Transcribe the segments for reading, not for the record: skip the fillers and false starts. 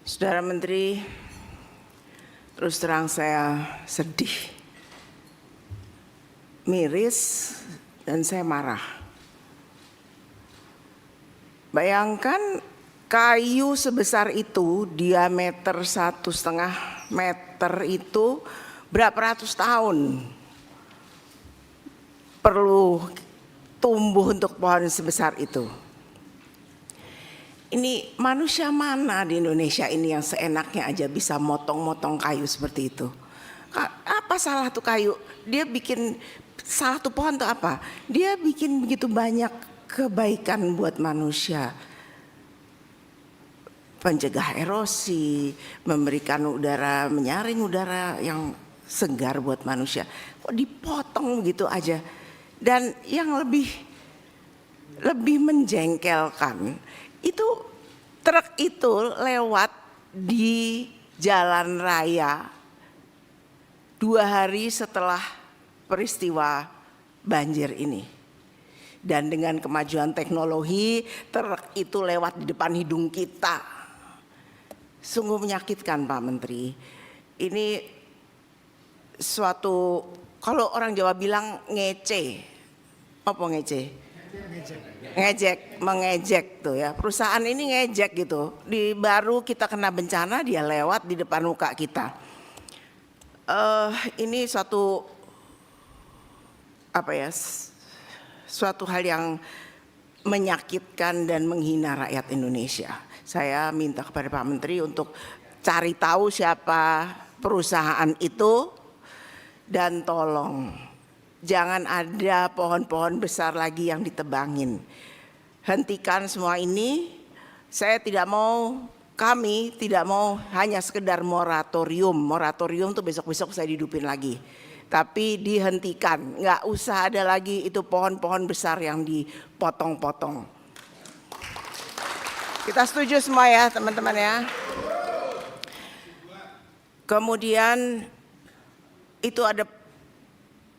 Saudara Menteri, terus terang saya sedih, miris, dan saya marah. Bayangkan kayu sebesar itu, diameter 1,5 meter itu berapa ratus tahun perlu tumbuh untuk pohon sebesar itu. Ini manusia mana di Indonesia ini yang seenaknya aja bisa motong-motong kayu seperti itu? Apa salah tuh kayu? Dia bikin salah tuh pohon tuh apa? Dia bikin begitu banyak kebaikan buat manusia. Pencegah erosi, memberikan udara, menyaring udara yang segar buat manusia. Kok dipotong gitu aja? Dan yang lebih menjengkelkan, itu truk itu lewat di jalan raya 2 hari setelah peristiwa banjir ini. Dan dengan kemajuan teknologi, truk itu lewat di depan hidung kita. Sungguh menyakitkan, Pak Menteri. Ini suatu, kalau orang Jawa bilang ngece. Apa ngece? Mengejek tuh ya. Perusahaan ini ngejek gitu. Di baru kita kena bencana, dia lewat di depan muka kita. Ini suatu suatu hal yang menyakitkan dan menghina rakyat Indonesia. Saya minta kepada Pak Menteri untuk cari tahu siapa perusahaan itu dan tolong jangan ada pohon-pohon besar lagi yang ditebangin. Hentikan semua ini. Saya tidak mau, kami tidak mau hanya sekedar moratorium. Moratorium tuh besok-besok saya hidupin lagi. Tapi dihentikan, nggak usah ada lagi itu pohon-pohon besar yang dipotong-potong. Kita setuju semua ya teman-teman ya. Kemudian itu ada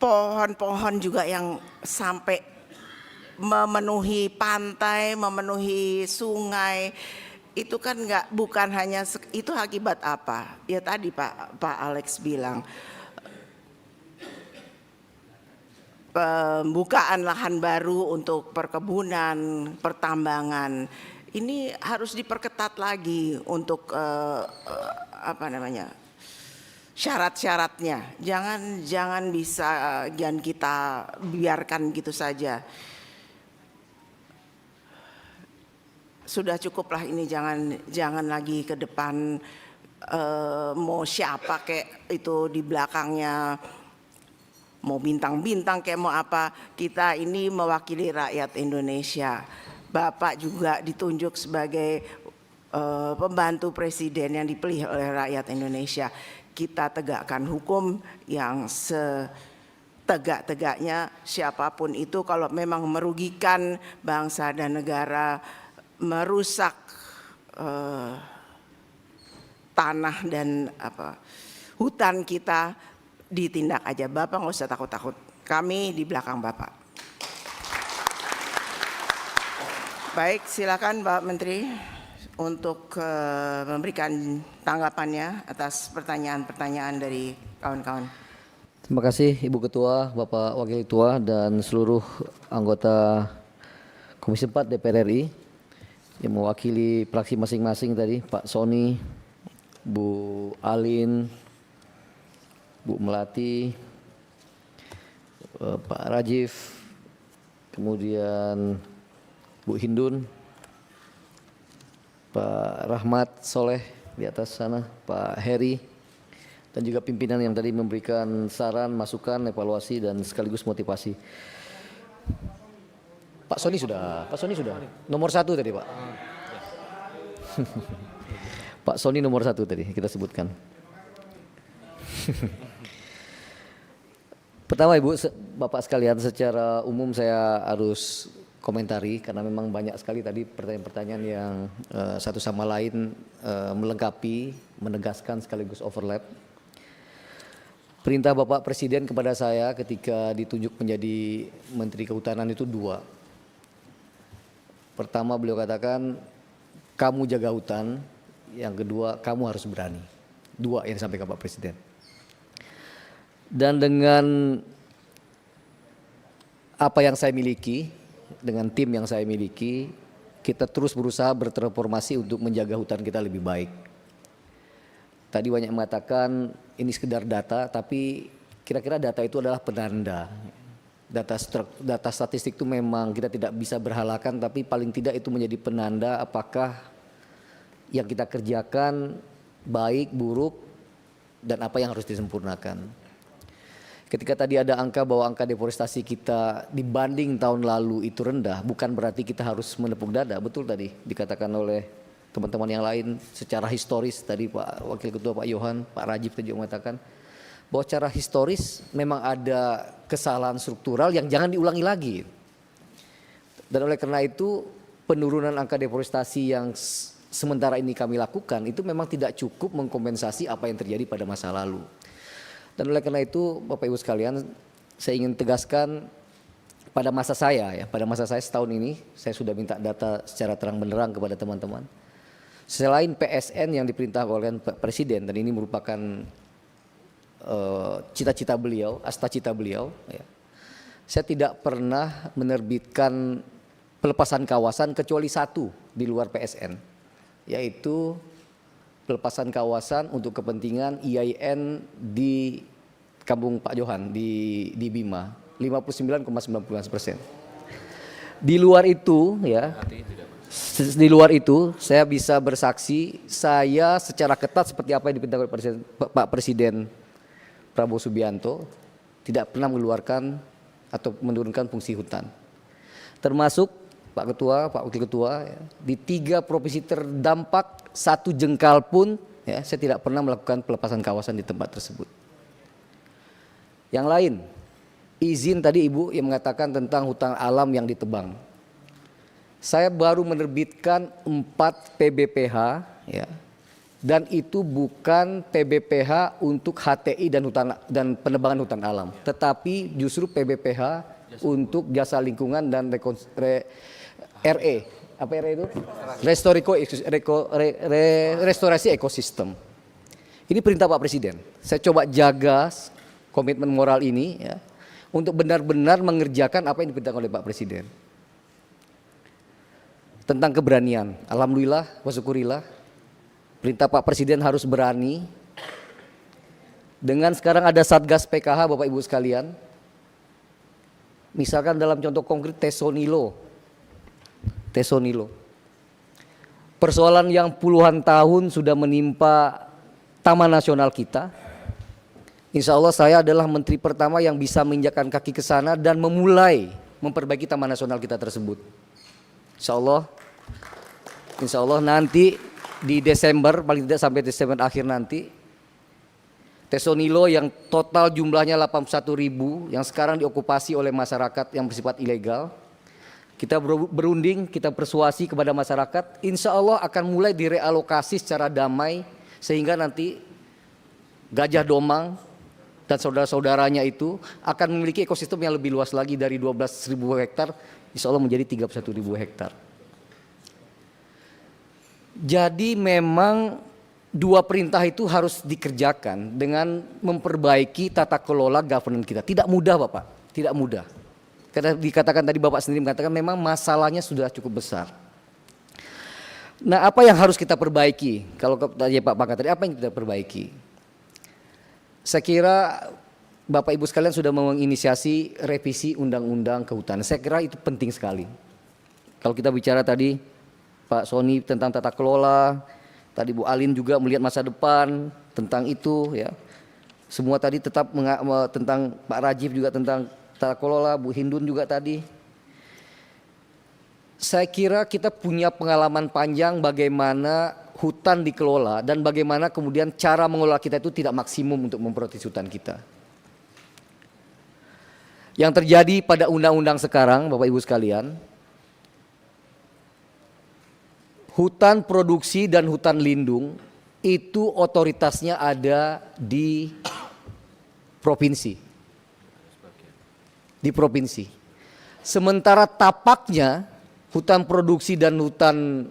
pohon-pohon juga yang sampai memenuhi pantai, memenuhi sungai. Itu kan bukan hanya itu akibat apa? Ya tadi Pak Alex bilang pembukaan lahan baru untuk perkebunan, pertambangan. Ini harus diperketat lagi untuk syarat-syaratnya. Jangan kita biarkan gitu saja. Sudah cukuplah ini, jangan lagi ke depan mau siapa kayak itu di belakangnya, mau bintang-bintang kayak mau apa. Kita ini mewakili rakyat Indonesia. Bapak juga ditunjuk sebagai pembantu presiden yang dipilih oleh rakyat Indonesia. Kita tegakkan hukum yang setegak-tegaknya, siapapun itu kalau memang merugikan bangsa dan negara, merusak tanah dan hutan kita, ditindak aja. Bapak nggak usah takut-takut. Kami di belakang Bapak. Baik, silakan Pak Menteri untuk memberikan tanggapannya atas pertanyaan-pertanyaan dari kawan-kawan. Terima kasih Ibu Ketua, Bapak Wakil Ketua, dan seluruh anggota Komisi 4 DPR RI yang mewakili fraksi masing-masing tadi, Pak Sony, Bu Alin, Bu Melati, Pak Rajiv, kemudian Bu Hindun, Pak Rahmat Soleh di atas sana, Pak Heri, dan juga pimpinan yang tadi memberikan saran, masukan, evaluasi, dan sekaligus motivasi. Pak Sony sudah. Nomor 1 tadi Pak. Pak Sony nomor 1 tadi kita sebutkan. Pertama Ibu, Bapak sekalian, secara umum saya harus komentari karena memang banyak sekali tadi pertanyaan-pertanyaan yang satu sama lain melengkapi, menegaskan sekaligus overlap. Perintah Bapak Presiden kepada saya ketika ditunjuk menjadi Menteri Kehutanan itu 2. Pertama beliau katakan, kamu jaga hutan, yang kedua kamu harus berani. Dua yang disampaikan Pak Presiden. Dan dengan apa yang saya miliki, dengan tim yang saya miliki, kita terus berusaha bertransformasi untuk menjaga hutan kita lebih baik. Tadi banyak yang mengatakan ini sekedar data, tapi kira-kira data itu adalah penanda. Data statistik itu memang kita tidak bisa berhalakan, tapi paling tidak itu menjadi penanda apakah yang kita kerjakan baik, buruk, dan apa yang harus disempurnakan. Ketika tadi ada angka bahwa angka deforestasi kita dibanding tahun lalu itu rendah, bukan berarti kita harus menepuk dada. Betul tadi dikatakan oleh teman-teman yang lain secara historis, tadi Pak Wakil Ketua Pak Yohan, Pak Rajif tadi juga mengatakan bahwa secara historis memang ada kesalahan struktural yang jangan diulangi lagi. Dan oleh karena itu penurunan angka deforestasi yang sementara ini kami lakukan itu memang tidak cukup mengkompensasi apa yang terjadi pada masa lalu. Dan oleh karena itu Bapak Ibu sekalian, saya ingin tegaskan pada masa saya setahun ini saya sudah minta data secara terang benderang kepada teman-teman. Selain PSN yang diperintah oleh Pak Presiden, dan ini merupakan cita-cita beliau, asta-cita beliau, ya. Saya tidak pernah menerbitkan pelepasan kawasan kecuali satu di luar PSN, yaitu pelepasan kawasan untuk kepentingan IAIN di Kampung Pak Johan di Bima 59,19%. Di luar itu ya, di luar itu saya bisa bersaksi saya secara ketat seperti apa yang diperintahkan oleh Pak Presiden Prabowo Subianto tidak pernah mengeluarkan atau menurunkan fungsi hutan. Termasuk Pak Ketua, Pak Wakil Ketua, ya, di 3 provinsi terdampak 1 jengkal pun ya, saya tidak pernah melakukan pelepasan kawasan di tempat tersebut. Yang lain, izin tadi Ibu yang mengatakan tentang hutan alam yang ditebang. Saya baru menerbitkan 4 PBPH ya, dan itu bukan PBPH untuk HTI dan penebangan hutan alam, tetapi justru PBPH untuk jasa lingkungan dan RE, apa RE itu? Restorasi ekosistem. Ini perintah Pak Presiden. Saya coba jaga komitmen moral ini ya, untuk benar-benar mengerjakan apa yang diperintahkan oleh Pak Presiden. Tentang keberanian, alhamdulillah, wasyukurillah, perintah Pak Presiden harus berani. Dengan sekarang ada Satgas PKH Bapak Ibu sekalian. Misalkan dalam contoh konkret Tesonilo. Persoalan yang puluhan tahun sudah menimpa Taman Nasional kita. Insya Allah saya adalah menteri pertama yang bisa menginjakkan kaki ke sana dan memulai memperbaiki Taman Nasional kita tersebut. Insya Allah nanti di Desember, paling tidak sampai Desember akhir nanti, Tesonilo yang total jumlahnya 81.000 yang sekarang diokupasi oleh masyarakat yang bersifat ilegal, kita berunding, kita persuasi kepada masyarakat, insya Allah akan mulai direalokasi secara damai sehingga nanti Gajah Domang dan saudara-saudaranya itu akan memiliki ekosistem yang lebih luas lagi dari 12.000 hektar, insya Allah menjadi 31.000 hektar. Jadi memang 2 perintah itu harus dikerjakan dengan memperbaiki tata kelola governance kita. Tidak mudah Bapak, tidak mudah. Karena dikatakan tadi Bapak sendiri mengatakan memang masalahnya sudah cukup besar. Nah, apa yang harus kita perbaiki? Kalau tadi Pak Pangkat tadi, apa yang kita perbaiki? Saya kira Bapak Ibu sekalian sudah menginisiasi revisi undang-undang kehutanan. Saya kira itu penting sekali. Kalau kita bicara tadi Pak Sony tentang tata kelola, tadi Bu Alin juga melihat masa depan tentang itu ya. Semua tadi tetap tentang Pak Rajif juga tentang tata kelola, Bu Hindun juga tadi. Saya kira kita punya pengalaman panjang bagaimana hutan dikelola dan bagaimana kemudian cara mengelola kita itu tidak maksimum untuk memproteksi hutan kita. Yang terjadi pada undang-undang sekarang Bapak Ibu sekalian, hutan produksi dan hutan lindung itu otoritasnya ada di provinsi. Di provinsi. Sementara tapaknya hutan produksi dan hutan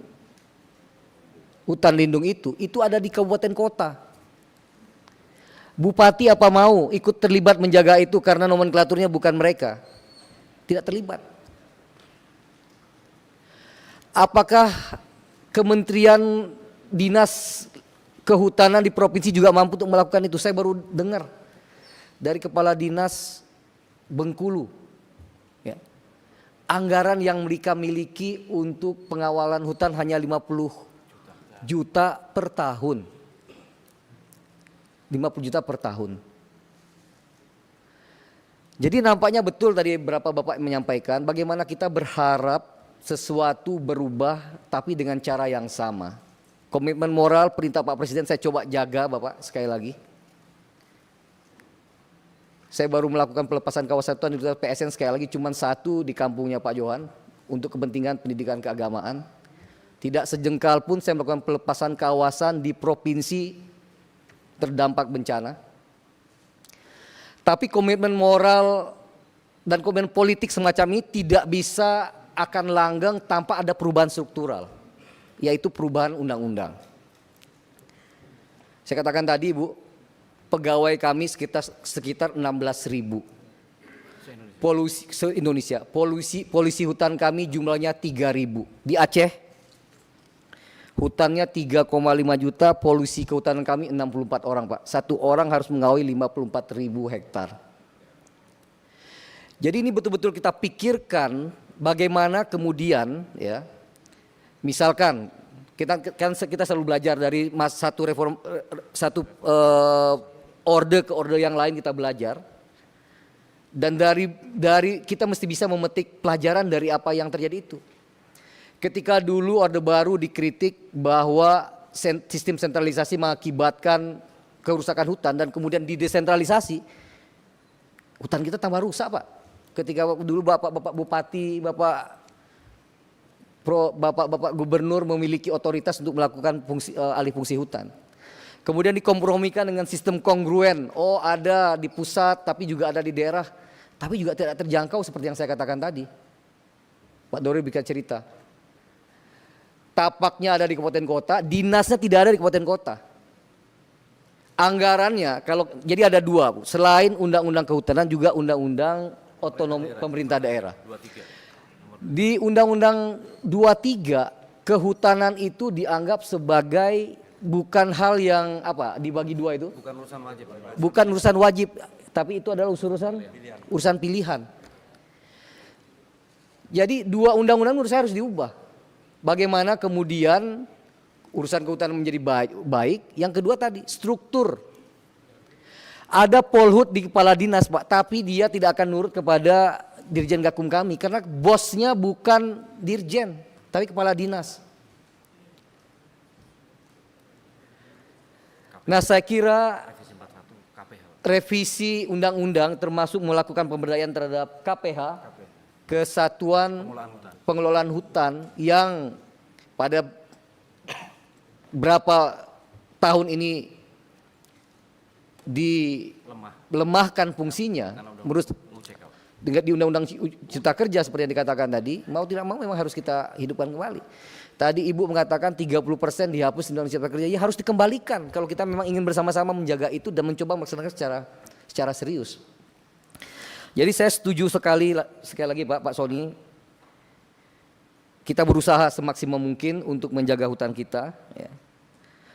hutan lindung itu ada di kabupaten kota. Bupati apa mau ikut terlibat menjaga itu karena nomenklaturnya bukan mereka? Tidak terlibat. Apakah Kementerian Dinas Kehutanan di provinsi juga mampu untuk melakukan itu? Saya baru dengar dari Kepala Dinas Bengkulu, ya, anggaran yang mereka miliki untuk pengawalan hutan hanya 50 juta per tahun. 50 juta per tahun. Jadi nampaknya betul tadi beberapa Bapak menyampaikan bagaimana kita berharap sesuatu berubah tapi dengan cara yang sama. Komitmen moral perintah Pak Presiden saya coba jaga Bapak sekali lagi. Saya baru melakukan pelepasan kawasan hutan di PSN sekali lagi cuma satu di kampungnya Pak Johan untuk kepentingan pendidikan keagamaan. Tidak sejengkal pun saya melakukan pelepasan kawasan di provinsi terdampak bencana. Tapi komitmen moral dan komitmen politik semacam ini tidak bisa akan langgeng tanpa ada perubahan struktural, yaitu perubahan undang-undang. Saya katakan tadi Bu, pegawai kami sekitar 16.000. Se-Indonesia, polisi hutan kami jumlahnya 3.000. Di Aceh, hutannya 3,5 juta, polisi kehutanan kami 64 orang Pak. Satu orang harus mengawal 54.000 hektar. Jadi ini betul-betul kita pikirkan bagaimana kemudian ya, misalkan kita selalu belajar dari satu orde ke orde yang lain kita belajar, dan dari kita mesti bisa memetik pelajaran dari apa yang terjadi itu. Ketika dulu Orde Baru dikritik bahwa sistem sentralisasi mengakibatkan kerusakan hutan dan kemudian didesentralisasi, hutan kita tambah rusak Pak. Ketika dulu bapak-bapak bupati, bapak-bapak gubernur memiliki otoritas untuk melakukan alih fungsi hutan. Kemudian dikompromikan dengan sistem kongruen. Oh ada di pusat tapi juga ada di daerah. Tapi juga tidak terjangkau seperti yang saya katakan tadi. Pak Dori bikin cerita. Tapaknya ada di kabupaten kota, dinasnya tidak ada di kabupaten kota. Anggarannya jadi ada dua, selain undang-undang kehutanan juga undang-undang otonomi pemerintah daerah. Di Undang-Undang 23 kehutanan itu dianggap sebagai bukan hal yang dibagi dua itu. Bukan urusan wajib. Bukan urusan wajib, tapi itu adalah urusan pilihan. Jadi dua undang-undang menurut saya harus diubah. Bagaimana kemudian urusan kehutanan menjadi baik. Yang kedua tadi struktur. Ada polhut di kepala dinas Pak, tapi dia tidak akan nurut kepada dirjen gakum kami karena bosnya bukan dirjen, tapi kepala dinas. Nah saya kira revisi undang-undang termasuk melakukan pemberdayaan terhadap KPH, Kesatuan Pengelolaan Hutan, yang pada berapa tahun ini dilemahkan fungsinya menurut di Undang-Undang Cipta Kerja seperti yang dikatakan tadi, mau tidak mau memang harus kita hidupkan kembali. Tadi Ibu mengatakan 30% dihapus Undang-Undang Cipta Kerja, ya harus dikembalikan kalau kita memang ingin bersama-sama menjaga itu dan mencoba melaksanakan secara serius. Jadi saya setuju sekali lagi Pak Sony, kita berusaha semaksimal mungkin untuk menjaga hutan kita. Ya.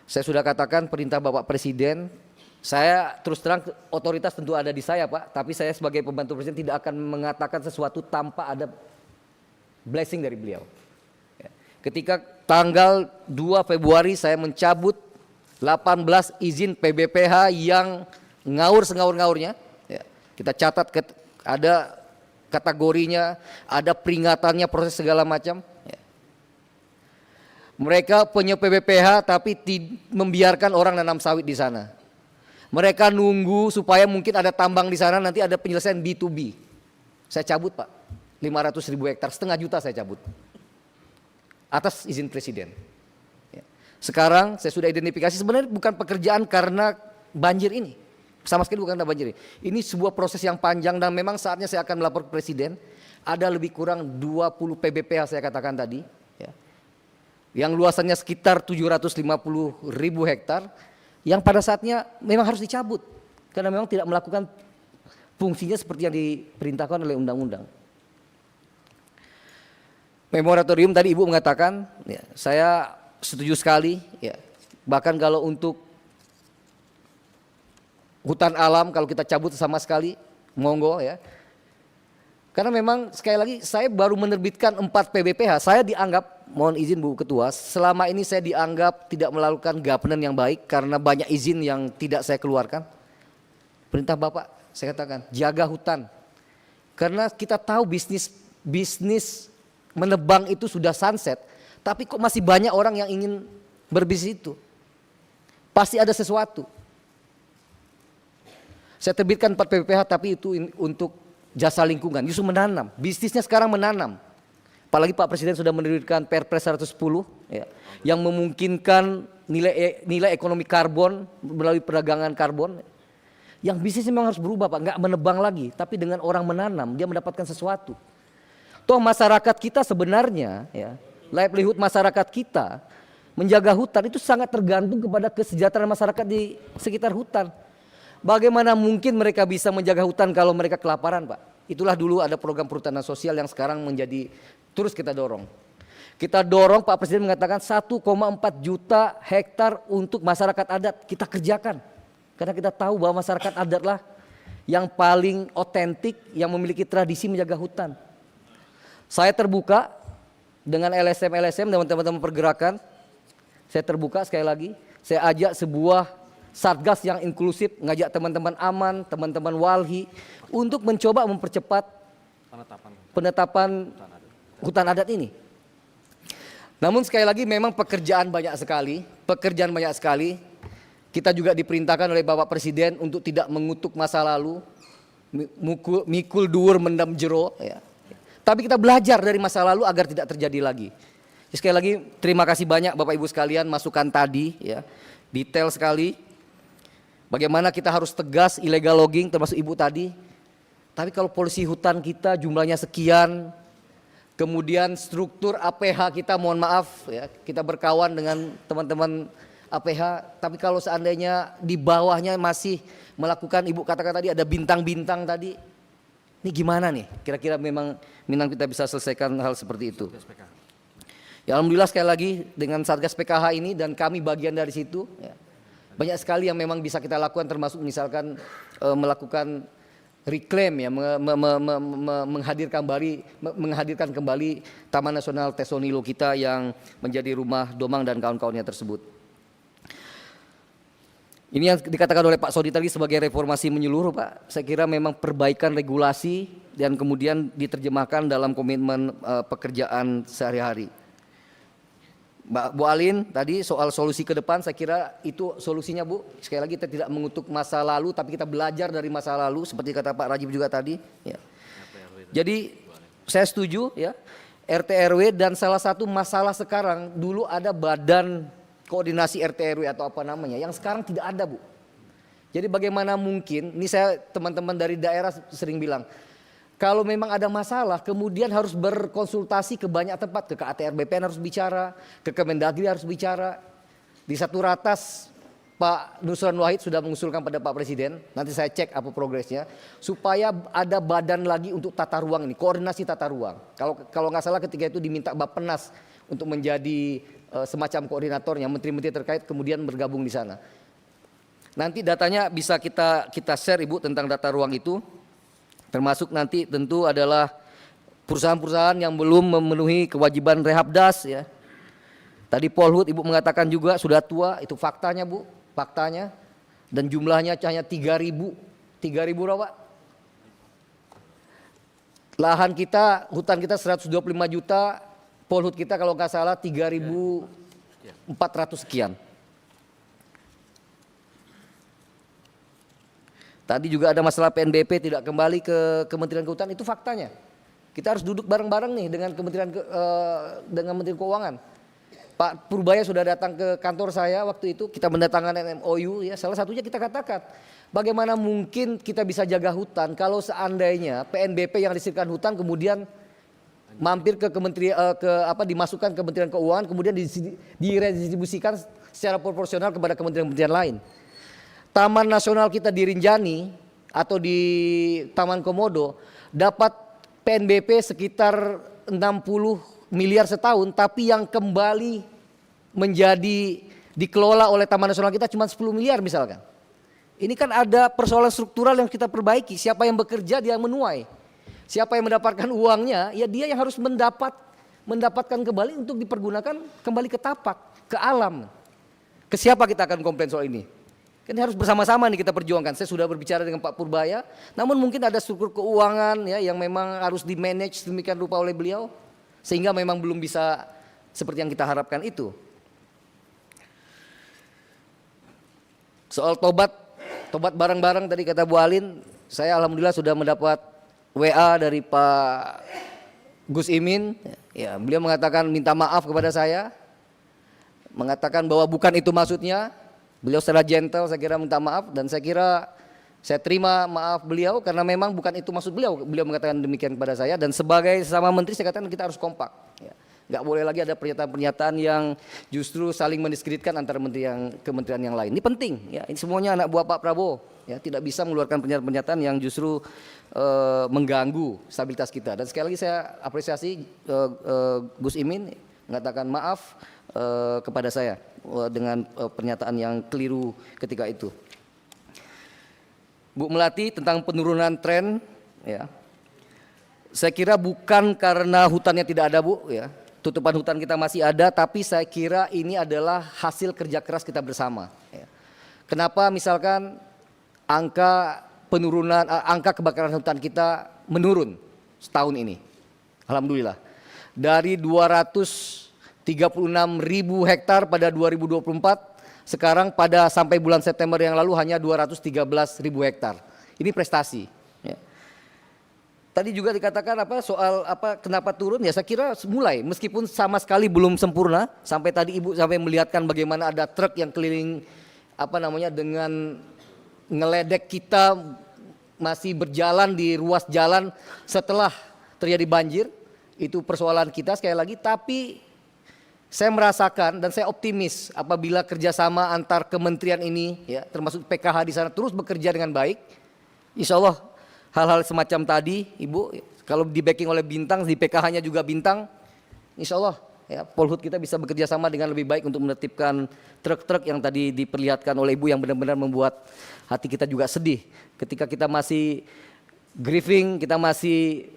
Saya sudah katakan perintah Bapak Presiden. Saya terus terang otoritas tentu ada di saya Pak, tapi saya sebagai pembantu presiden tidak akan mengatakan sesuatu tanpa ada blessing dari beliau. Ketika tanggal 2 Februari saya mencabut 18 izin PBPH yang ngawur sengaur-ngaurnya, ya, kita catat ada kategorinya, ada peringatannya, proses segala macam. Ya. Mereka punya PBPH tapi membiarkan orang nanam sawit di sana. Mereka nunggu supaya mungkin ada tambang di sana, nanti ada penyelesaian B2B. Saya cabut Pak, 500.000 hektar, setengah juta saya cabut. Atas izin Presiden. Ya. Sekarang saya sudah identifikasi sebenarnya bukan pekerjaan karena banjir ini. Sama sekali bukan karena banjir ini. Ini sebuah proses yang panjang dan memang saatnya saya akan melapor ke Presiden. Ada lebih kurang 20 PBPH saya katakan tadi. Ya. yang luasannya sekitar 750.000 hektar yang pada saatnya memang harus dicabut karena memang tidak melakukan fungsinya seperti yang diperintahkan oleh undang-undang. Moratorium tadi Ibu mengatakan, ya, saya setuju sekali, ya. Bahkan kalau untuk hutan alam kalau kita cabut sama sekali, monggo ya. Karena memang sekali lagi saya baru menerbitkan 4 PBPH, saya dianggap, mohon izin Bu Ketua, selama ini saya dianggap tidak melakukan governance yang baik karena banyak izin yang tidak saya keluarkan. Perintah Bapak, saya katakan, jaga hutan. Karena kita tahu bisnis menebang itu sudah sunset, tapi kok masih banyak orang yang ingin berbisnis itu. Pasti ada sesuatu. Saya terbitkan 4 PPH tapi itu untuk jasa lingkungan, justru menanam. Bisnisnya sekarang menanam. Apalagi Pak Presiden sudah menerbitkan Perpres 110 ya, yang memungkinkan nilai ekonomi karbon melalui perdagangan karbon. Yang bisnisnya memang harus berubah Pak, nggak menebang lagi, tapi dengan orang menanam dia mendapatkan sesuatu. Toh masyarakat kita sebenarnya ya, livelihood masyarakat kita menjaga hutan itu sangat tergantung kepada kesejahteraan masyarakat di sekitar hutan. Bagaimana mungkin mereka bisa menjaga hutan kalau mereka kelaparan Pak? Itulah dulu ada program perhutanan sosial yang sekarang menjadi terus kita dorong. Kita dorong, Pak Presiden mengatakan 1,4 juta hektar untuk masyarakat adat kita kerjakan. Karena kita tahu bahwa masyarakat adat lah yang paling otentik, yang memiliki tradisi menjaga hutan. Saya terbuka dengan LSM dan teman-teman pergerakan. Saya terbuka sekali lagi. Saya ajak sebuah satgas yang inklusif, ngajak teman-teman Aman, teman-teman Walhi untuk mencoba mempercepat penetapan hutan adat ini. Namun sekali lagi memang pekerjaan banyak sekali. Kita juga diperintahkan oleh Bapak Presiden untuk tidak mengutuk masa lalu, mikul duur mendam jero ya. Tapi kita belajar dari masa lalu agar tidak terjadi lagi. Sekali lagi terima kasih banyak Bapak Ibu sekalian masukan tadi ya. Detail sekali. Bagaimana kita harus tegas illegal logging termasuk Ibu tadi. Tapi kalau polisi hutan kita jumlahnya sekian, kemudian struktur APH kita mohon maaf ya, kita berkawan dengan teman-teman APH, tapi kalau seandainya di bawahnya masih melakukan Ibu katakan tadi ada bintang-bintang tadi. Ini gimana nih? Kira-kira memang kita bisa selesaikan hal seperti itu. Ya alhamdulillah sekali lagi dengan Satgas PKH ini dan kami bagian dari situ ya. Banyak sekali yang memang bisa kita lakukan termasuk misalkan melakukan reclaim ya, menghadirkan kembali Taman Nasional Tesonilo kita yang menjadi rumah Domang dan kawan-kawannya tersebut. Ini yang dikatakan oleh Pak Sodi tadi sebagai reformasi menyeluruh Pak. Saya kira memang perbaikan regulasi dan kemudian diterjemahkan dalam komitmen pekerjaan sehari-hari. Mbak Bu Alin tadi soal solusi ke depan saya kira itu solusinya Bu. Sekali lagi kita tidak mengutuk masa lalu tapi kita belajar dari masa lalu seperti kata Pak Rajib juga tadi. Ya. Jadi saya setuju ya RT RW dan salah satu masalah sekarang dulu ada badan koordinasi RT RW atau apa namanya yang sekarang tidak ada Bu. Jadi bagaimana mungkin, ini saya teman-teman dari daerah sering bilang, kalau memang ada masalah kemudian harus berkonsultasi ke banyak tempat, ke KATR BPN harus bicara, ke Kemendagri harus bicara. Di Satu Ratas Pak Nusron Wahid sudah mengusulkan pada Pak Presiden, nanti saya cek apa progresnya, supaya ada badan lagi untuk tata ruang ini, koordinasi tata ruang. Kalau nggak salah ketika itu diminta Bappenas untuk menjadi semacam koordinatornya, menteri-menteri terkait kemudian bergabung di sana. Nanti datanya bisa kita share Ibu tentang data ruang itu, termasuk nanti tentu adalah perusahaan-perusahaan yang belum memenuhi kewajiban Rehabdas ya. Tadi Polhut Ibu mengatakan juga sudah tua, itu faktanya Bu, faktanya. Dan jumlahnya hanya 3.000 berapa? Lahan kita, hutan kita 125 juta, Polhut kita kalau nggak salah 3.400 sekian. Tadi juga ada masalah PNBP tidak kembali ke Kementerian Kehutanan, itu faktanya. Kita harus duduk bareng-bareng nih dengan dengan Menteri Keuangan. Pak Purbaya sudah datang ke kantor saya waktu itu, kita mendatangkan MOU ya. Salah satunya kita katakan, bagaimana mungkin kita bisa jaga hutan kalau seandainya PNBP yang disediakan hutan kemudian mampir ke dimasukkan ke Kementerian Keuangan, kemudian diredistribusikan secara proporsional kepada kementerian-kementerian lain. Taman nasional kita di Rinjani atau di Taman Komodo dapat PNBP sekitar 60 miliar setahun, tapi yang kembali menjadi dikelola oleh Taman Nasional kita cuma 10 miliar misalkan. Ini kan ada persoalan struktural yang kita perbaiki. Siapa yang bekerja dia yang menuai. Siapa yang mendapatkan uangnya, ya dia yang harus mendapatkan kembali untuk dipergunakan kembali ke tapak, ke alam. Ke siapa kita akan komplain soal ini? Kan harus bersama-sama nih kita perjuangkan. Saya sudah berbicara dengan Pak Purbaya, namun mungkin ada struktur keuangan ya yang memang harus di-manage demikian rupa oleh beliau, sehingga memang belum bisa seperti yang kita harapkan itu. Soal tobat bareng-bareng tadi kata Bu Alin, saya alhamdulillah sudah mendapat WA dari Pak Gus Imin, ya beliau mengatakan minta maaf kepada saya, mengatakan bahwa bukan itu maksudnya. Beliau secara gentle saya kira minta maaf, dan saya kira saya terima maaf beliau karena memang bukan itu maksud beliau. Beliau mengatakan demikian kepada saya, dan sebagai sesama menteri saya katakan kita harus kompak. Ya. Nggak boleh lagi ada pernyataan-pernyataan yang justru saling mendiskreditkan antara kementerian yang lain. Ini penting, ya. Ini semuanya anak buah Pak Prabowo, ya. Tidak bisa mengeluarkan pernyataan-pernyataan yang justru mengganggu stabilitas kita. Dan sekali lagi saya apresiasi Gus Imin mengatakan maaf kepada saya dengan pernyataan yang keliru ketika itu. Bu Melati tentang penurunan tren, ya. Saya kira bukan karena hutannya tidak ada, Bu, ya. Tutupan hutan kita masih ada, tapi saya kira ini adalah hasil kerja keras kita bersama. Ya. Kenapa misalkan angka kebakaran hutan kita menurun setahun ini? Alhamdulillah. Dari 236.000 hektar pada 2024, sekarang sampai bulan September yang lalu hanya 213.000 hektar. Ini prestasi. Ya. Tadi juga dikatakan soal kenapa turun, ya saya kira mulai, meskipun sama sekali belum sempurna. Sampai tadi Ibu sampai melihatkan bagaimana ada truk yang keliling dengan ngeledek kita masih berjalan di ruas jalan setelah terjadi banjir. Itu persoalan kita sekali lagi, tapi saya merasakan dan saya optimis apabila kerjasama antar kementerian ini, ya, termasuk PKH di sana terus bekerja dengan baik, insya Allah hal-hal semacam tadi, Ibu, kalau di backing oleh Bintang, di PKH-nya juga Bintang, insya Allah ya, Polhut kita bisa bekerja sama dengan lebih baik untuk menertibkan truk-truk yang tadi diperlihatkan oleh Ibu, yang benar-benar membuat hati kita juga sedih. Ketika kita masih grieving, kita masih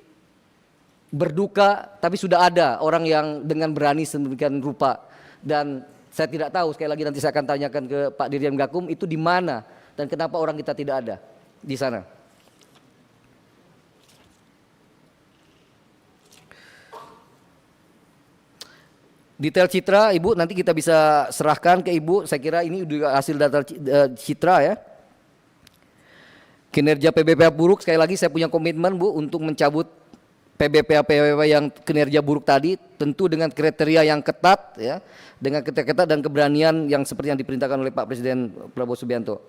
berduka, tapi sudah ada orang yang dengan berani sedemikian rupa. Dan saya tidak tahu, sekali lagi nanti saya akan tanyakan ke Pak Dirjen Gakum, itu di mana dan kenapa orang kita tidak ada di sana. Detail citra Ibu nanti kita bisa serahkan ke Ibu. Saya kira ini juga hasil data citra, ya. Kinerja PBPH buruk, sekali lagi saya punya komitmen, Bu, untuk mencabut PBPH yang kinerja buruk tadi, tentu dengan kriteria yang ketat, ya, dengan ketat dan keberanian yang seperti yang diperintahkan oleh Pak Presiden Prabowo Subianto.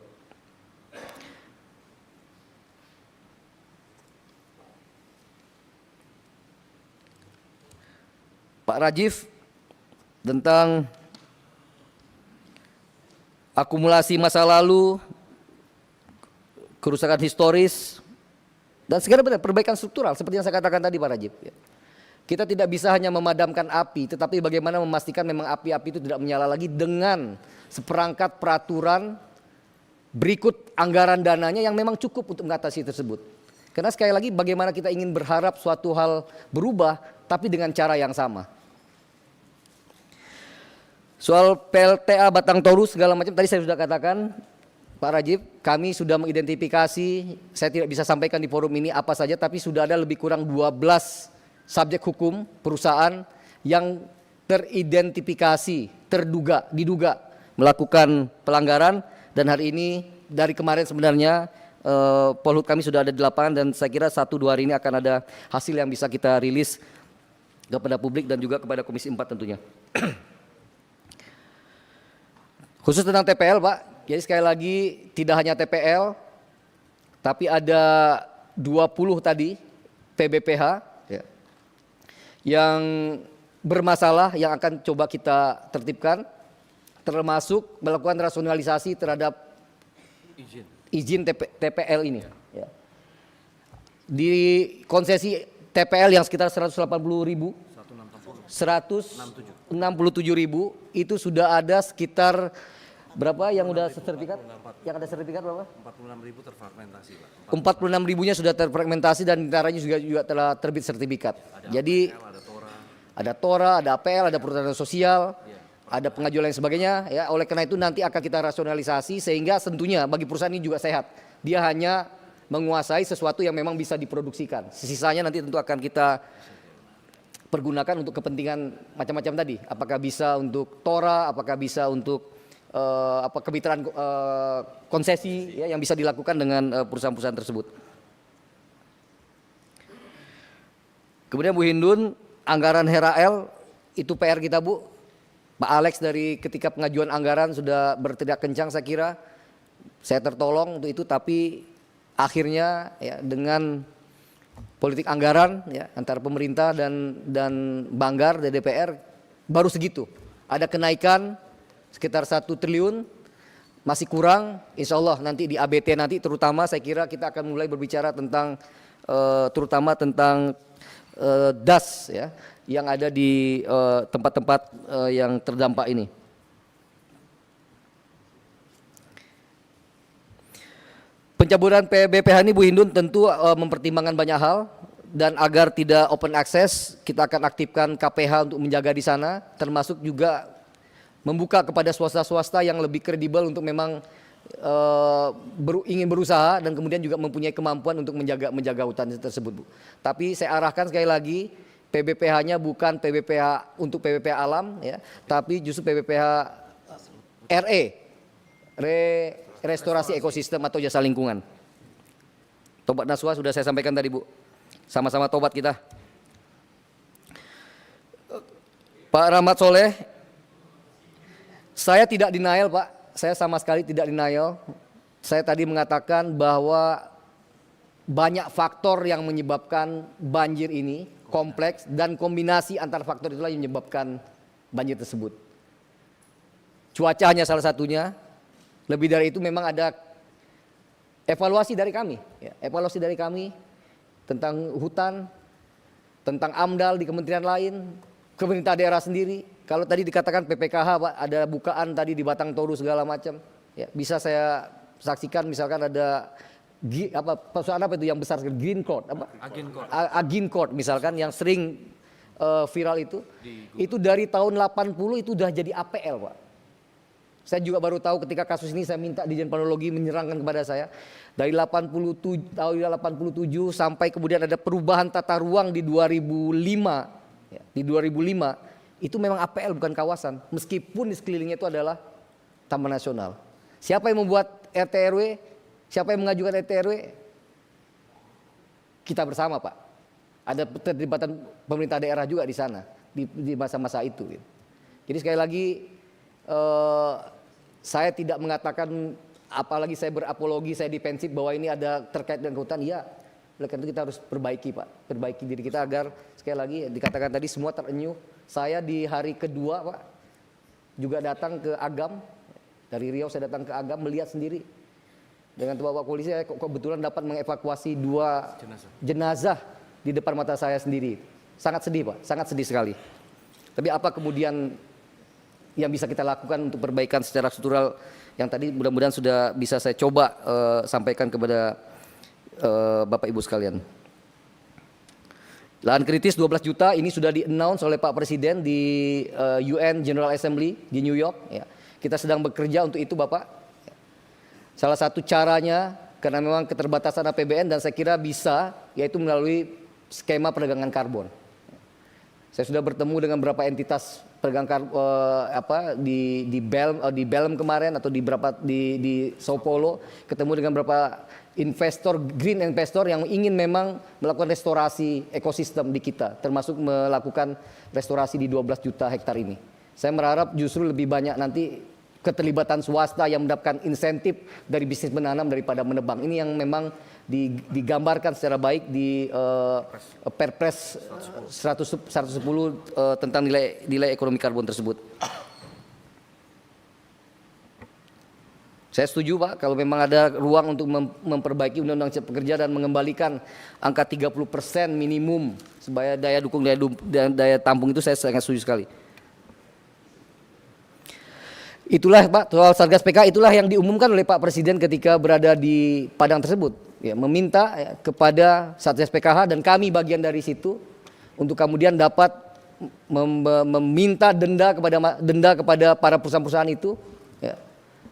Pak Rajiv tentang akumulasi masa lalu, kerusakan historis, dan segala perbaikan struktural seperti yang saya katakan tadi, Pak Rajib. Kita tidak bisa hanya memadamkan api, tetapi bagaimana memastikan memang api-api itu tidak menyala lagi dengan seperangkat peraturan berikut anggaran dananya yang memang cukup untuk mengatasi tersebut. Karena sekali lagi bagaimana kita ingin berharap suatu hal berubah tapi dengan cara yang sama. Soal PLTA Batang Toru segala macam tadi saya sudah katakan, Pak Rajib, kami sudah mengidentifikasi, saya tidak bisa sampaikan di forum ini apa saja, tapi sudah ada lebih kurang 12 subjek hukum perusahaan yang teridentifikasi, diduga melakukan pelanggaran, dan hari ini dari kemarin sebenarnya Polhut kami sudah ada di lapangan, dan saya kira 1-2 hari ini akan ada hasil yang bisa kita rilis kepada publik dan juga kepada Komisi 4 tentunya. Khusus tentang TPL, Pak. Jadi sekali lagi tidak hanya TPL, tapi ada 20 tadi PBPH, ya, yang bermasalah yang akan coba kita tertibkan, termasuk melakukan rasionalisasi terhadap izin TPL ini. Ya. Di konsesi TPL yang sekitar 180.000, 167.000 itu sudah ada sekitar berapa yang udah sertifikat? Yang ada sertifikat berapa? 46.000 terfragmentasi, Pak. 46.000-nya sudah terfragmentasi dan diantaranya juga telah terbit sertifikat. Jadi ada TORA, ada APL, ada perhutanan sosial, ada pengajuan lain sebagainya. Ya, oleh karena itu nanti akan kita rasionalisasi sehingga tentunya bagi perusahaan ini juga sehat. Dia hanya menguasai sesuatu yang memang bisa diproduksikan. Sisanya nanti tentu akan kita pergunakan untuk kepentingan macam-macam tadi. Apakah bisa untuk TORA, apakah bisa untuk kemitraan konsesi ya, yang bisa dilakukan dengan perusahaan-perusahaan tersebut. Kemudian Bu Hindun, anggaran HERAL itu PR kita Bu. Pak Alex dari ketika pengajuan anggaran sudah berteriak kencang saya kira. Saya tertolong untuk itu, tapi akhirnya ya, dengan politik anggaran ya, antara pemerintah dan Banggar dan DPR baru segitu. Ada kenaikan sekitar 1 triliun, masih kurang. Insya Allah nanti di ABT nanti terutama saya kira kita akan mulai berbicara tentang terutama tentang DAS ya, yang ada di tempat-tempat yang terdampak ini. Pencabutan PBPH ini Bu Hindun tentu mempertimbangkan banyak hal, dan agar tidak open access kita akan aktifkan KPH untuk menjaga di sana, termasuk juga membuka kepada swasta-swasta yang lebih kredibel untuk memang ingin berusaha dan kemudian juga mempunyai kemampuan untuk menjaga hutan tersebut Bu. Tapi saya arahkan sekali lagi PBPH-nya bukan PBPH untuk PBPH alam ya, tapi justru PBPH restorasi ekosistem atau jasa lingkungan. Tobat Naswa sudah saya sampaikan tadi Bu. Sama-sama tobat kita. Pak Rahmat Soleh, saya tidak denial Pak, saya sama sekali tidak denial. Saya tadi mengatakan bahwa banyak faktor yang menyebabkan banjir ini kompleks, dan kombinasi antara faktor itulah yang menyebabkan banjir tersebut. Cuaca hanya salah satunya. Lebih dari itu memang ada evaluasi dari kami, ya, evaluasi dari kami tentang hutan, tentang AMDAL di kementerian lain, pemerintah daerah sendiri. Kalau tadi dikatakan PPKH Pak, ada bukaan tadi di Batang Toru segala macam, ya, bisa saya saksikan misalkan ada persoalan apa itu yang besar, Green Court, Agin Court misalkan yang sering viral itu dari tahun 80 itu udah jadi APL Pak. Saya juga baru tahu ketika kasus ini saya minta Dirjen Planologi menyerangkan kepada saya. Dari tahun 87 sampai kemudian ada perubahan tata ruang di 2005. Ya, di 2005 itu memang APL bukan kawasan. Meskipun di sekelilingnya itu adalah Taman Nasional. Siapa yang membuat RT RW? Siapa yang mengajukan RT RW? Kita bersama Pak. Ada keterlibatan pemerintah daerah juga di sana. Di masa-masa itu. Jadi sekali lagi saya tidak mengatakan, apalagi saya berapologi, saya defensif bahwa ini ada terkait dengan hutan. Iya, oleh karena itu kita harus perbaiki Pak, perbaiki diri kita agar sekali lagi dikatakan tadi semua terenyuh. Saya di hari kedua Pak juga datang ke Agam, dari Riau saya datang ke Agam melihat sendiri dengan Bapak polisi. Saya kebetulan dapat mengevakuasi 2 jenazah di depan mata saya sendiri. Sangat sedih Pak, sangat sedih sekali. Tapi apa kemudian yang bisa kita lakukan untuk perbaikan secara struktural yang tadi mudah-mudahan sudah bisa saya coba sampaikan kepada Bapak Ibu sekalian. Lahan kritis 12 juta ini sudah di-announce oleh Pak Presiden di UN General Assembly di New York. Ya. Kita sedang bekerja untuk itu Bapak. Salah satu caranya karena memang keterbatasan APBN dan saya kira bisa yaitu melalui skema perdagangan karbon. Saya sudah bertemu dengan beberapa entitas pedagang di Belem kemarin atau di Sao Paulo, ketemu dengan beberapa investor, green investor yang ingin memang melakukan restorasi ekosistem di kita, termasuk melakukan restorasi di 12 juta hektar ini. Saya berharap justru lebih banyak nanti keterlibatan swasta yang mendapatkan insentif dari bisnis menanam daripada menebang. Ini yang memang digambarkan secara baik di Perpres 110 tentang nilai ekonomi karbon tersebut. Saya setuju Pak, kalau memang ada ruang untuk memperbaiki Undang-Undang Cipta Kerja dan mengembalikan angka 30% minimum sebagai daya dukung daya tampung itu, saya sangat setuju sekali. Itulah Pak, soal Satgas PK itulah yang diumumkan oleh Pak Presiden ketika berada di Padang tersebut. Ya, meminta kepada Satgas PKH dan kami bagian dari situ untuk kemudian dapat meminta denda kepada para perusahaan-perusahaan itu. Ya,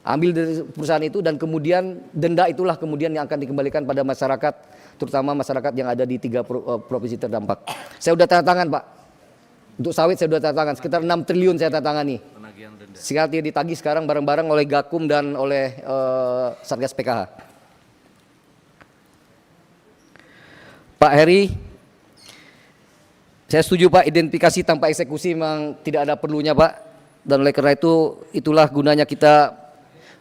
ambil dari perusahaan itu dan kemudian denda itulah kemudian yang akan dikembalikan pada masyarakat, terutama masyarakat yang ada di 3 provinsi terdampak. Saya sudah tanda tangan Pak, untuk sawit saya sudah tanda tangan, sekitar 6 triliun saya tanda tangani. Sekali ditagih sekarang bareng-bareng oleh Gakum dan oleh Satgas PKH. Pak Heri, saya setuju Pak, identifikasi tanpa eksekusi memang tidak ada perlunya Pak, dan oleh karena itu itulah gunanya kita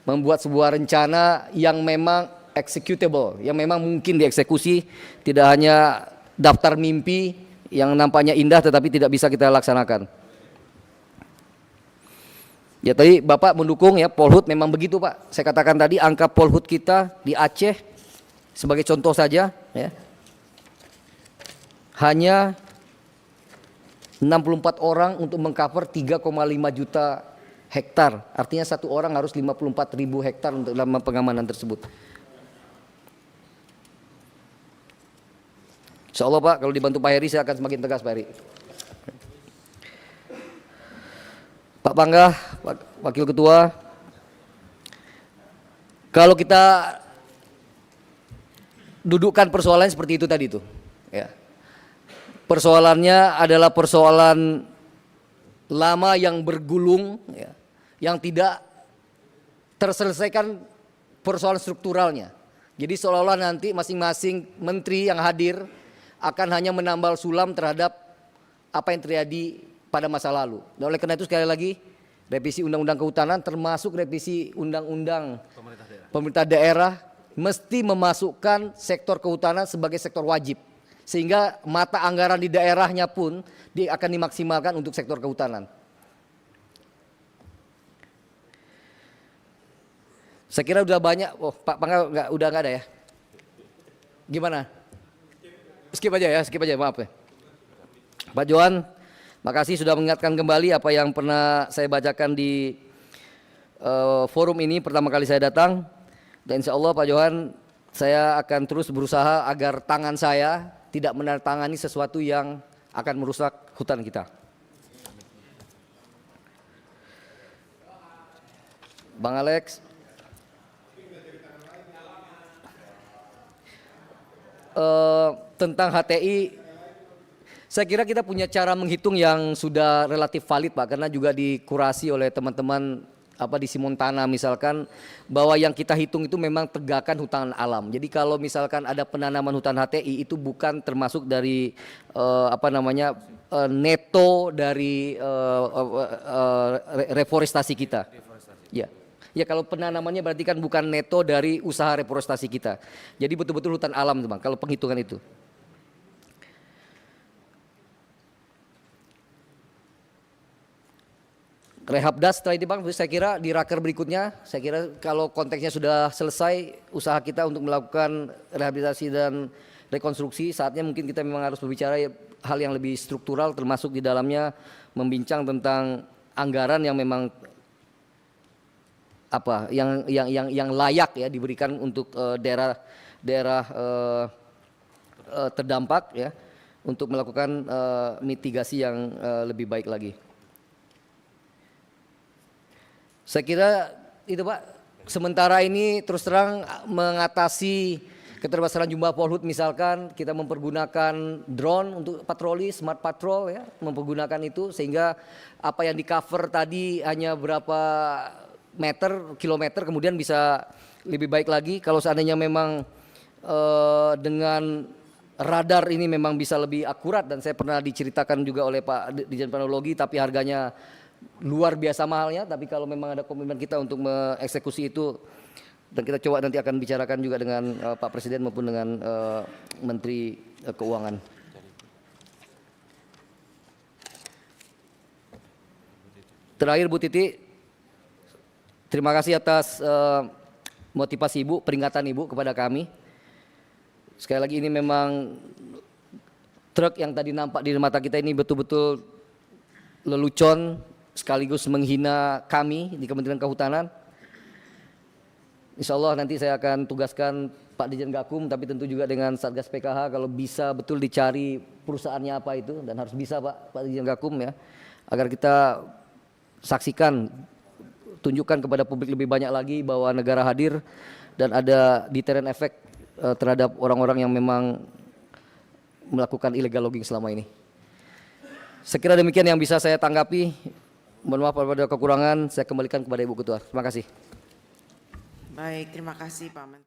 membuat sebuah rencana yang memang executable, yang memang mungkin dieksekusi, tidak hanya daftar mimpi yang nampaknya indah tetapi tidak bisa kita laksanakan. Ya tadi Bapak mendukung ya Polhut, memang begitu Pak. Saya katakan tadi angka Polhut kita di Aceh sebagai contoh saja ya, hanya 64 orang untuk mengcover 3,5 juta hektar, artinya satu orang harus 54.000 hektar untuk dalam pengamanan tersebut. Insya Allah Pak, kalau dibantu Pak Heri saya akan semakin tegas Pak Heri. Pak Pangga, Pak Wakil Ketua, kalau kita dudukkan persoalan seperti itu tadi tuh, ya. Persoalannya adalah persoalan lama yang bergulung, ya, yang tidak terselesaikan persoalan strukturalnya. Jadi seolah-olah nanti masing-masing menteri yang hadir akan hanya menambal sulam terhadap apa yang terjadi pada masa lalu. Dan oleh karena itu sekali lagi, revisi Undang-Undang Kehutanan termasuk revisi Undang-Undang Pemerintah Daerah mesti memasukkan sektor kehutanan sebagai sektor wajib. Sehingga mata anggaran di daerahnya pun akan dimaksimalkan untuk sektor kehutanan. Saya kira udah banyak. Oh Pak Pangga udah nggak ada ya? Gimana? Skip aja maaf ya. Pak Johan, makasih sudah mengingatkan kembali apa yang pernah saya bacakan di forum ini pertama kali saya datang. Dan insya Allah Pak Johan, saya akan terus berusaha agar tangan saya tidak menandatangani sesuatu yang akan merusak hutan kita. Bang Alex, tentang HTI, saya kira kita punya cara menghitung yang sudah relatif valid Pak, karena juga dikurasi oleh teman-teman di Simontana misalkan, bahwa yang kita hitung itu memang tegakan hutan alam. Jadi kalau misalkan ada penanaman hutan HTI itu bukan termasuk dari neto dari reforestasi kita. Ya kalau penanamannya berarti kan bukan neto dari usaha reforestasi kita. Jadi betul-betul hutan alam Bang kalau penghitungan itu. Rehabdas setelah itu Bang, saya kira di raker berikutnya, saya kira kalau konteksnya sudah selesai usaha kita untuk melakukan rehabilitasi dan rekonstruksi, saatnya mungkin kita memang harus berbicara hal yang lebih struktural, termasuk di dalamnya membincang tentang anggaran yang memang yang layak ya diberikan untuk daerah terdampak ya, untuk melakukan mitigasi yang lebih baik lagi. Saya kira itu Pak, sementara ini terus terang mengatasi keterbatasan jumlah Polhut, misalkan kita mempergunakan drone untuk patroli, smart patrol ya, mempergunakan itu sehingga apa yang di cover tadi hanya berapa kilometer kemudian bisa lebih baik lagi. Kalau seandainya memang dengan radar ini memang bisa lebih akurat, dan saya pernah diceritakan juga oleh Pak Dirjen Planologi, tapi harganya luar biasa mahalnya, tapi kalau memang ada komitmen kita untuk mengeksekusi itu, dan kita coba nanti akan bicarakan juga dengan Pak Presiden maupun dengan Menteri Keuangan. Terakhir Bu Titi, terima kasih atas motivasi Ibu, peringatan Ibu kepada kami. Sekali lagi ini memang truk yang tadi nampak di mata kita ini betul-betul lelucon sekaligus menghina kami di Kementerian Kehutanan. Insya Allah nanti saya akan tugaskan Pak Dirjen Gakum, tapi tentu juga dengan Satgas PKH kalau bisa betul dicari perusahaannya apa itu, dan harus bisa Pak Dirjen Gakum ya, agar kita saksikan, tunjukkan kepada publik lebih banyak lagi bahwa negara hadir dan ada deterrent effect terhadap orang-orang yang memang melakukan illegal logging selama ini. Sekira demikian yang bisa saya tanggapi. Mohon maaf apabila ada kekurangan, saya kembalikan kepada Ibu Ketua. Terima kasih. Baik, terima kasih Pak Menteri.